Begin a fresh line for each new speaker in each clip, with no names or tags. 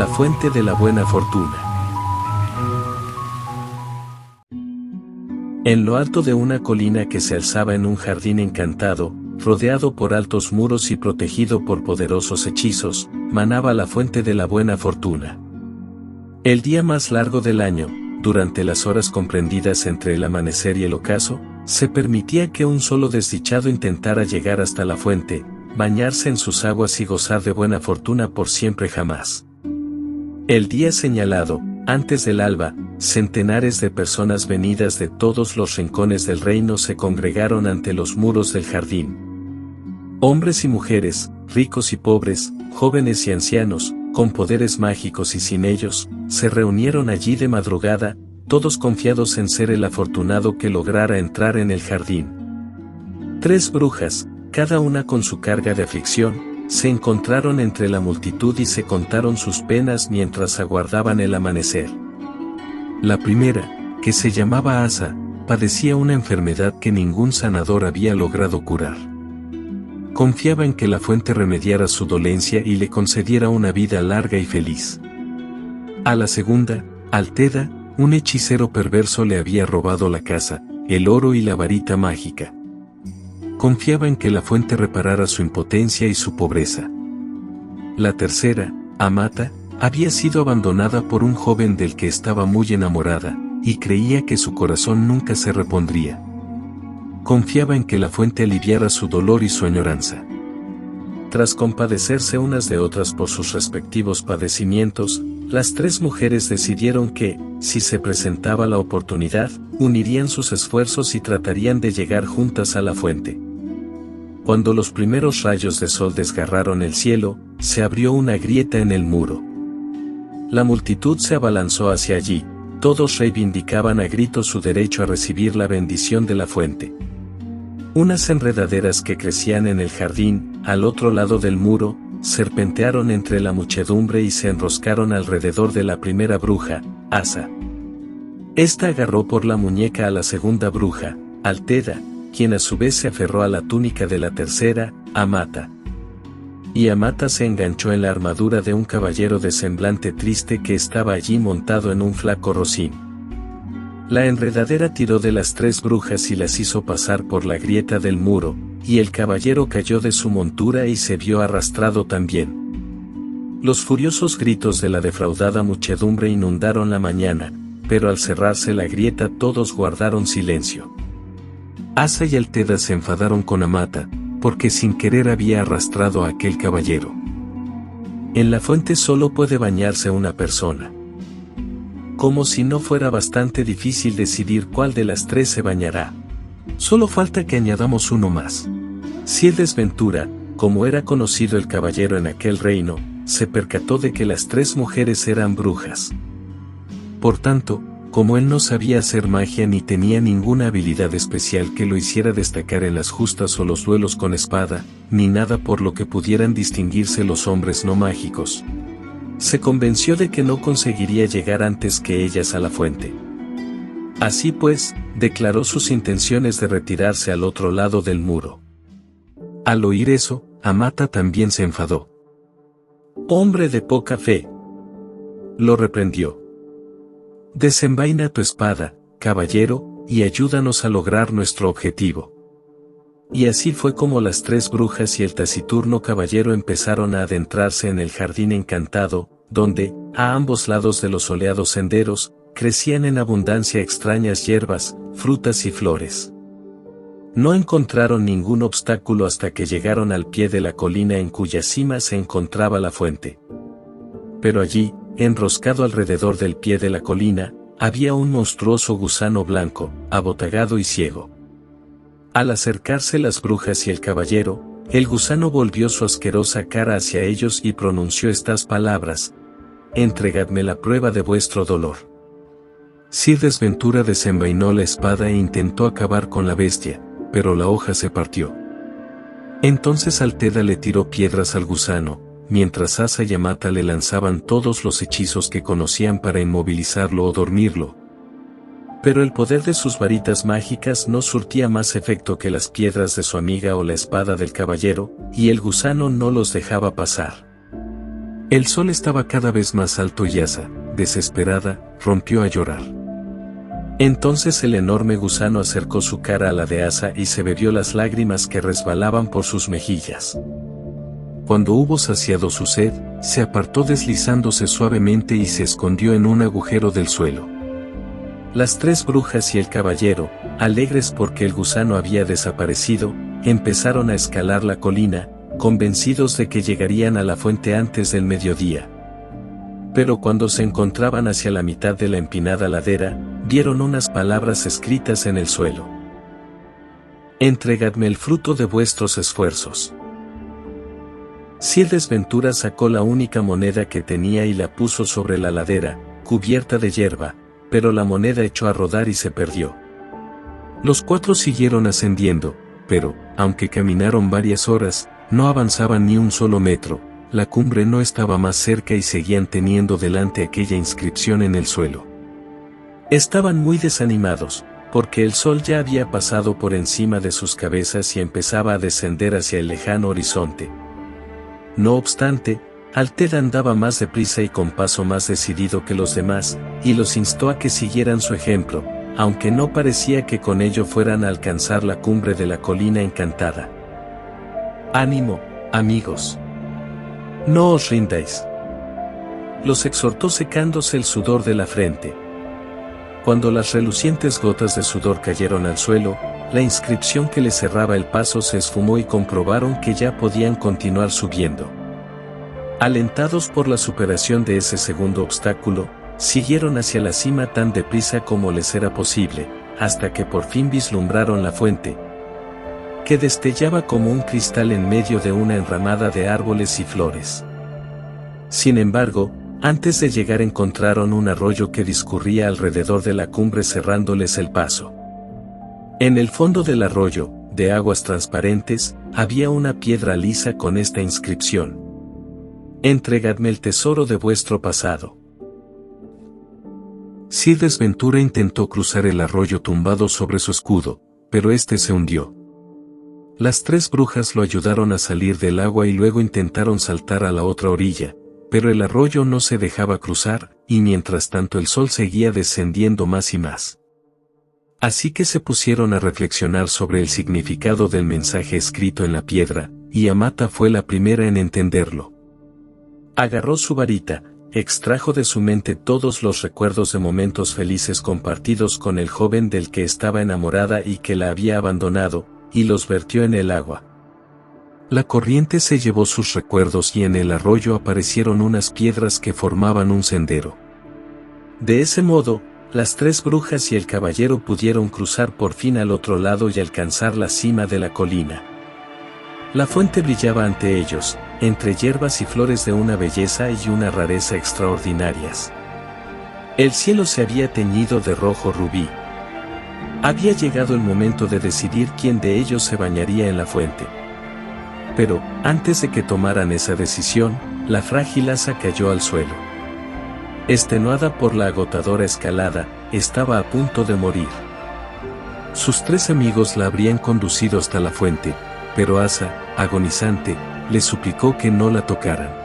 La fuente de la buena fortuna. En lo alto de una colina que se alzaba en un jardín encantado, rodeado por altos muros y protegido por poderosos hechizos, manaba la fuente de la buena fortuna. El día más largo del año, durante las horas comprendidas entre el amanecer y el ocaso, se permitía que un solo desdichado intentara llegar hasta la fuente, bañarse en sus aguas y gozar de buena fortuna por siempre jamás. El día señalado, antes del alba, centenares de personas venidas de todos los rincones del reino se congregaron ante los muros del jardín. Hombres y mujeres, ricos y pobres, jóvenes y ancianos, con poderes mágicos y sin ellos, se reunieron allí de madrugada, todos confiados en ser el afortunado que lograra entrar en el jardín. 3 brujas, cada una con su carga de aflicción, se encontraron entre la multitud y se contaron sus penas mientras aguardaban el amanecer. La primera, que se llamaba Asa, padecía una enfermedad que ningún sanador había logrado curar. Confiaba en que la fuente remediara su dolencia y le concediera una vida larga y feliz. A la segunda, Alteda, un hechicero perverso le había robado la casa, el oro y la varita mágica. Confiaba en que la fuente reparara su impotencia y su pobreza. La tercera, Amata, había sido abandonada por un joven del que estaba muy enamorada, y creía que su corazón nunca se repondría. Confiaba en que la fuente aliviara su dolor y su añoranza. Tras compadecerse unas de otras por sus respectivos padecimientos, las 3 mujeres decidieron que, si se presentaba la oportunidad, unirían sus esfuerzos y tratarían de llegar juntas a la fuente. Cuando los primeros rayos de sol desgarraron el cielo, se abrió una grieta en el muro. La multitud se abalanzó hacia allí, todos reivindicaban a gritos su derecho a recibir la bendición de la fuente. Unas enredaderas que crecían en el jardín, al otro lado del muro, serpentearon entre la muchedumbre y se enroscaron alrededor de la primera bruja, Asa. Esta agarró por la muñeca a la segunda bruja, Alteda, quien a su vez se aferró a la túnica de la tercera, Amata. Y Amata se enganchó en la armadura de un caballero de semblante triste que estaba allí montado en un flaco rocín. La enredadera tiró de las 3 brujas y las hizo pasar por la grieta del muro, y el caballero cayó de su montura y se vio arrastrado también. Los furiosos gritos de la defraudada muchedumbre inundaron la mañana, pero al cerrarse la grieta todos guardaron silencio. Asa y Alteda se enfadaron con Amata, porque sin querer había arrastrado a aquel caballero. En la fuente solo puede bañarse una persona. Como si no fuera bastante difícil decidir cuál de las 3 se bañará. Solo falta que añadamos uno más. Si el Desventura, como era conocido el caballero en aquel reino, se percató de que las 3 mujeres eran brujas. Por tanto, como él no sabía hacer magia ni tenía ninguna habilidad especial que lo hiciera destacar en las justas o los duelos con espada, ni nada por lo que pudieran distinguirse los hombres no mágicos, se convenció de que no conseguiría llegar antes que ellas a la fuente. Así pues, declaró sus intenciones de retirarse al otro lado del muro. Al oír eso, Amata también se enfadó. «Hombre de poca fe», lo reprendió. «Desenvaina tu espada, caballero, y ayúdanos a lograr nuestro objetivo». Y así fue como las 3 brujas y el taciturno caballero empezaron a adentrarse en el jardín encantado, donde, a ambos lados de los soleados senderos, crecían en abundancia extrañas hierbas, frutas y flores. No encontraron ningún obstáculo hasta que llegaron al pie de la colina en cuya cima se encontraba la fuente. Pero allí, enroscado alrededor del pie de la colina, había un monstruoso gusano blanco, abotagado y ciego. Al acercarse las brujas y el caballero, el gusano volvió su asquerosa cara hacia ellos y pronunció estas palabras: «Entregadme la prueba de vuestro dolor». Sir Desventura desenvainó la espada e intentó acabar con la bestia, pero la hoja se partió. Entonces Alteda le tiró piedras al gusano, mientras Asa y Amata le lanzaban todos los hechizos que conocían para inmovilizarlo o dormirlo. Pero el poder de sus varitas mágicas no surtía más efecto que las piedras de su amiga o la espada del caballero, y el gusano no los dejaba pasar. El sol estaba cada vez más alto y Asa, desesperada, rompió a llorar. Entonces el enorme gusano acercó su cara a la de Asa y se bebió las lágrimas que resbalaban por sus mejillas. Cuando hubo saciado su sed, se apartó deslizándose suavemente y se escondió en un agujero del suelo. Las tres brujas y el caballero, alegres porque el gusano había desaparecido, empezaron a escalar la colina, convencidos de que llegarían a la fuente antes del mediodía. Pero cuando se encontraban hacia la mitad de la empinada ladera, vieron unas palabras escritas en el suelo. Entregadme el fruto de vuestros esfuerzos. Sir Desventura sacó la única moneda que tenía y la puso sobre la ladera, cubierta de hierba, pero la moneda echó a rodar y se perdió. Los cuatro siguieron ascendiendo, pero, aunque caminaron varias horas, no avanzaban ni un solo metro, la cumbre no estaba más cerca y seguían teniendo delante aquella inscripción en el suelo. Estaban muy desanimados, porque el sol ya había pasado por encima de sus cabezas y empezaba a descender hacia el lejano horizonte. No obstante, Alted andaba más deprisa y con paso más decidido que los demás, y los instó a que siguieran su ejemplo, aunque no parecía que con ello fueran a alcanzar la cumbre de la colina encantada. «Ánimo, amigos. No os rindáis», los exhortó secándose el sudor de la frente. Cuando las relucientes gotas de sudor cayeron al suelo, la inscripción que les cerraba el paso se esfumó y comprobaron que ya podían continuar subiendo. Alentados por la superación de ese segundo obstáculo, siguieron hacia la cima tan deprisa como les era posible, hasta que por fin vislumbraron la fuente, que destellaba como un cristal en medio de una enramada de árboles y flores. Sin embargo, antes de llegar encontraron un arroyo que discurría alrededor de la cumbre cerrándoles el paso. En el fondo del arroyo, de aguas transparentes, había una piedra lisa con esta inscripción: «Entregadme el tesoro de vuestro pasado». Sir Desventura intentó cruzar el arroyo tumbado sobre su escudo, pero este se hundió. Las tres brujas lo ayudaron a salir del agua y luego intentaron saltar a la otra orilla, pero el arroyo no se dejaba cruzar, y mientras tanto el sol seguía descendiendo más y más. Así que se pusieron a reflexionar sobre el significado del mensaje escrito en la piedra, y Amata fue la primera en entenderlo. Agarró su varita, extrajo de su mente todos los recuerdos de momentos felices compartidos con el joven del que estaba enamorada y que la había abandonado, y los vertió en el agua. La corriente se llevó sus recuerdos y en el arroyo aparecieron unas piedras que formaban un sendero. De ese modo, las tres brujas y el caballero pudieron cruzar por fin al otro lado y alcanzar la cima de la colina. La fuente brillaba ante ellos, entre hierbas y flores de una belleza y una rareza extraordinarias. El cielo se había teñido de rojo rubí. Había llegado el momento de decidir quién de ellos se bañaría en la fuente. Pero, antes de que tomaran esa decisión, la frágil asa cayó al suelo. Extenuada por la agotadora escalada, estaba a punto de morir. Sus tres amigos la habrían conducido hasta la fuente, pero Asa, agonizante, le suplicó que no la tocaran.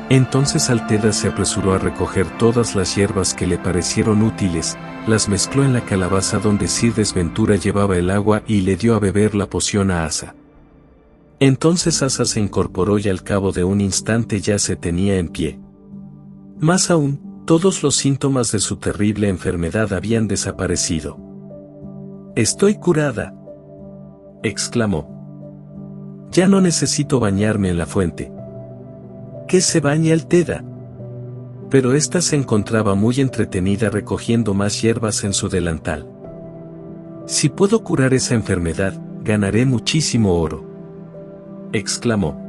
Entonces Alteda se apresuró a recoger todas las hierbas que le parecieron útiles, las mezcló en la calabaza donde Sir Desventura llevaba el agua y le dio a beber la poción a Asa. Entonces Asa se incorporó y al cabo de un instante ya se tenía en pie. Más aún, todos los síntomas de su terrible enfermedad habían desaparecido. «Estoy curada», exclamó. «Ya no necesito bañarme en la fuente». «¿Qué se baña Alteda?». Pero ésta se encontraba muy entretenida recogiendo más hierbas en su delantal. «Si puedo curar esa enfermedad, ganaré muchísimo oro», exclamó.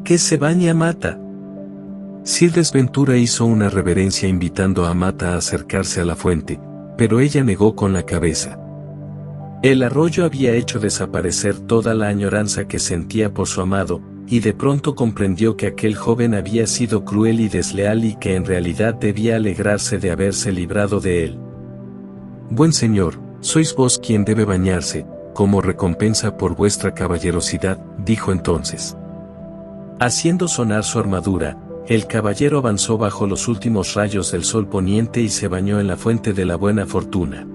«¿Qué se baña Amata?». Sir Desventura hizo una reverencia invitando a Amata a acercarse a la fuente, pero ella negó con la cabeza. El arroyo había hecho desaparecer toda la añoranza que sentía por su amado, y de pronto comprendió que aquel joven había sido cruel y desleal y que en realidad debía alegrarse de haberse librado de él. «Buen señor, sois vos quien debe bañarse, como recompensa por vuestra caballerosidad», dijo entonces. Haciendo sonar su armadura, el caballero avanzó bajo los últimos rayos del sol poniente y se bañó en la fuente de la buena fortuna.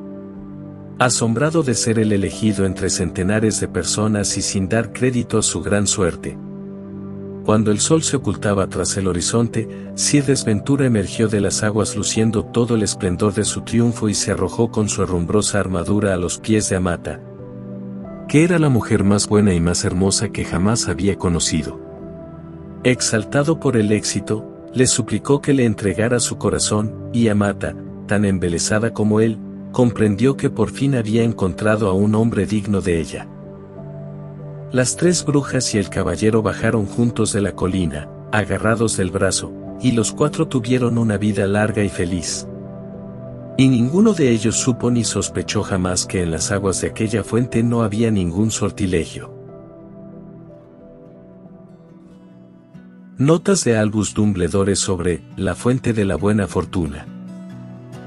Asombrado de ser el elegido entre centenares de personas y sin dar crédito a su gran suerte. Cuando el sol se ocultaba tras el horizonte, Sir Desventura emergió de las aguas luciendo todo el esplendor de su triunfo y se arrojó con su herrumbrosa armadura a los pies de Amata, que era la mujer más buena y más hermosa que jamás había conocido. Exaltado por el éxito, le suplicó que le entregara su corazón, y Amata, tan embelesada como él, comprendió que por fin había encontrado a un hombre digno de ella. Las tres brujas y el caballero bajaron juntos de la colina, agarrados del brazo, y los cuatro tuvieron una vida larga y feliz. Y ninguno de ellos supo ni sospechó jamás que en las aguas de aquella fuente no había ningún sortilegio. Notas de Albus Dumbledore sobre la fuente de la buena fortuna.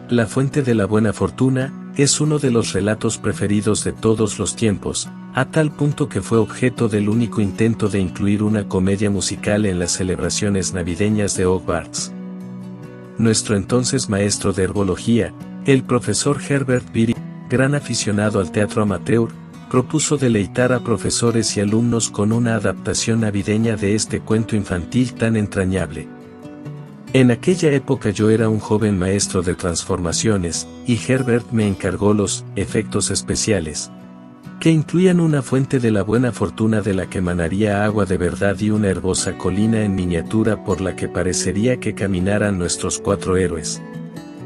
La fuente de la buena fortuna es uno de los relatos preferidos de todos los tiempos, a tal punto que fue objeto del único intento de incluir una comedia musical en las celebraciones navideñas de Hogwarts. Nuestro entonces maestro de herbología, el profesor Herbert Beatty, gran aficionado al teatro amateur, propuso deleitar a profesores y alumnos con una adaptación navideña de este cuento infantil tan entrañable. En aquella época yo era un joven maestro de transformaciones, y Herbert me encargó los efectos especiales, que incluían una fuente de la buena fortuna de la que emanaría agua de verdad y una herbosa colina en miniatura por la que parecería que caminaran nuestros cuatro héroes,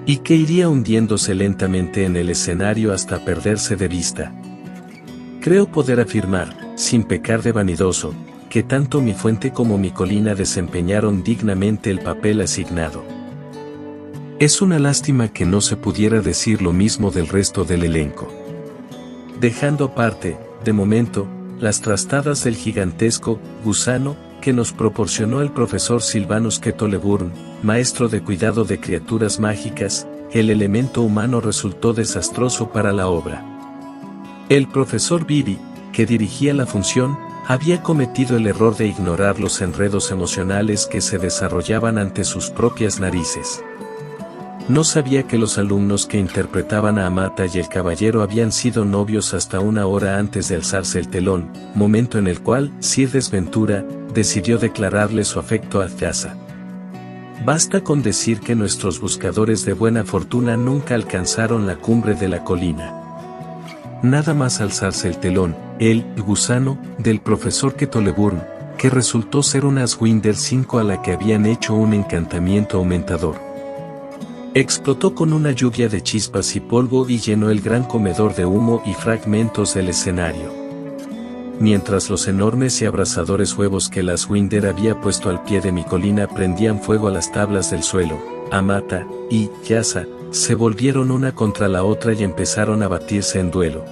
y que iría hundiéndose lentamente en el escenario hasta perderse de vista. Creo poder afirmar, sin pecar de vanidoso, que tanto mi fuente como mi colina desempeñaron dignamente el papel asignado. Es una lástima que no se pudiera decir lo mismo del resto del elenco. Dejando aparte, de momento, las trastadas del gigantesco gusano que nos proporcionó el profesor Silvanus Quetoleburn, maestro de cuidado de criaturas mágicas, el elemento humano resultó desastroso para la obra. El profesor Beatty, que dirigía la función, había cometido el error de ignorar los enredos emocionales que se desarrollaban ante sus propias narices. No sabía que los alumnos que interpretaban a Amata y el caballero habían sido novios hasta una hora antes de alzarse el telón, momento en el cual Sir Desventura decidió declararle su afecto a Yasa. Basta con decir que nuestros buscadores de buena fortuna nunca alcanzaron la cumbre de la colina. Nada más alzarse el telón, el gusano del profesor Quetoleburn, que resultó ser una Aswinder 5 a la que habían hecho un encantamiento aumentador, explotó con una lluvia de chispas y polvo y llenó el gran comedor de humo y fragmentos del escenario. Mientras los enormes y abrasadores huevos que la Aswinder había puesto al pie de mi colina prendían fuego a las tablas del suelo, Amata y Yasa se volvieron una contra la otra y empezaron a batirse en duelo,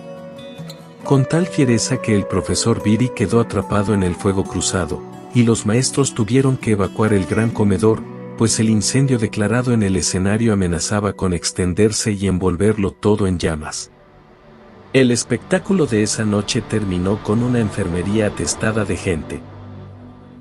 con tal fiereza que el profesor Beatty quedó atrapado en el fuego cruzado, y los maestros tuvieron que evacuar el gran comedor, pues el incendio declarado en el escenario amenazaba con extenderse y envolverlo todo en llamas. El espectáculo de esa noche terminó con una enfermería atestada de gente.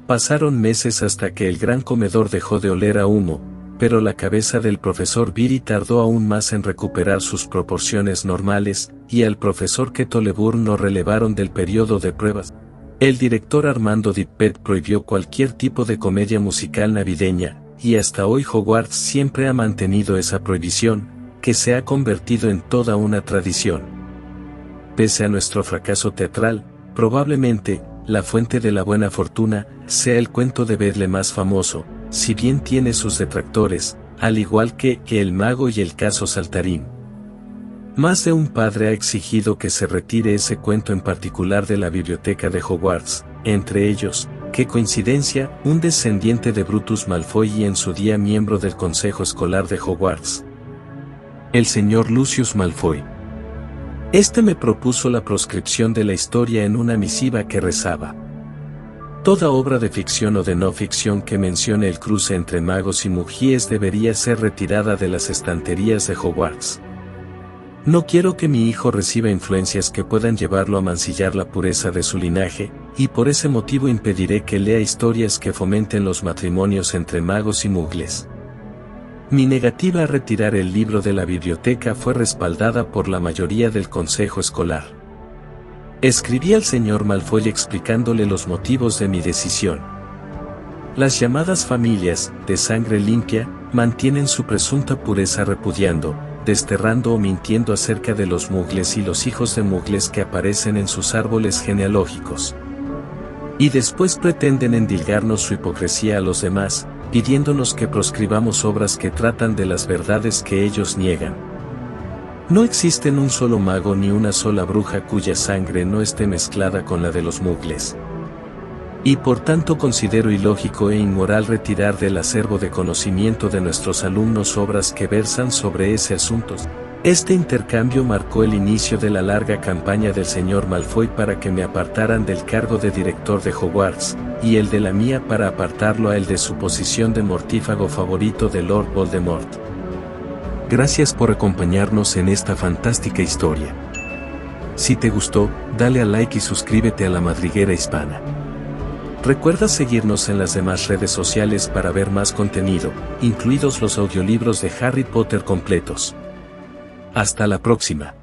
Pasaron meses hasta que el gran comedor dejó de oler a humo, pero la cabeza del profesor Beatty tardó aún más en recuperar sus proporciones normales, y al profesor Quetoleburn lo relevaron del periodo de pruebas. El director Armando Dippet prohibió cualquier tipo de comedia musical navideña, y hasta hoy Hogwarts siempre ha mantenido esa prohibición, que se ha convertido en toda una tradición. Pese a nuestro fracaso teatral, probablemente, La fuente de la buena fortuna sea el cuento de Vedle más famoso, si bien tiene sus detractores, al igual que El mago y el caso Saltarín. Más de un padre ha exigido que se retire ese cuento en particular de la biblioteca de Hogwarts, entre ellos, qué coincidencia, un descendiente de Brutus Malfoy y en su día miembro del Consejo Escolar de Hogwarts, el señor Lucius Malfoy. Este me propuso la proscripción de la historia en una misiva que rezaba: toda obra de ficción o de no ficción que mencione el cruce entre magos y mugíes debería ser retirada de las estanterías de Hogwarts. No quiero que mi hijo reciba influencias que puedan llevarlo a mancillar la pureza de su linaje, y por ese motivo impediré que lea historias que fomenten los matrimonios entre magos y mugles. Mi negativa a retirar el libro de la biblioteca fue respaldada por la mayoría del consejo escolar. Escribí al señor Malfoy explicándole los motivos de mi decisión. Las llamadas familias, de sangre limpia, mantienen su presunta pureza repudiando, desterrando o mintiendo acerca de los mugles y los hijos de mugles que aparecen en sus árboles genealógicos. Y después pretenden endilgarnos su hipocresía a los demás, pidiéndonos que proscribamos obras que tratan de las verdades que ellos niegan. No existen un solo mago ni una sola bruja cuya sangre no esté mezclada con la de los mugles. Y por tanto considero ilógico e inmoral retirar del acervo de conocimiento de nuestros alumnos obras que versan sobre ese asunto. Este intercambio marcó el inicio de la larga campaña del señor Malfoy para que me apartaran del cargo de director de Hogwarts, y el de la mía para apartarlo a él de su posición de mortífago favorito de Lord Voldemort. Gracias por acompañarnos en esta fantástica historia. Si te gustó, dale a like y suscríbete a La Madriguera Hispana. Recuerda seguirnos en las demás redes sociales para ver más contenido, incluidos los audiolibros de Harry Potter completos. Hasta la próxima.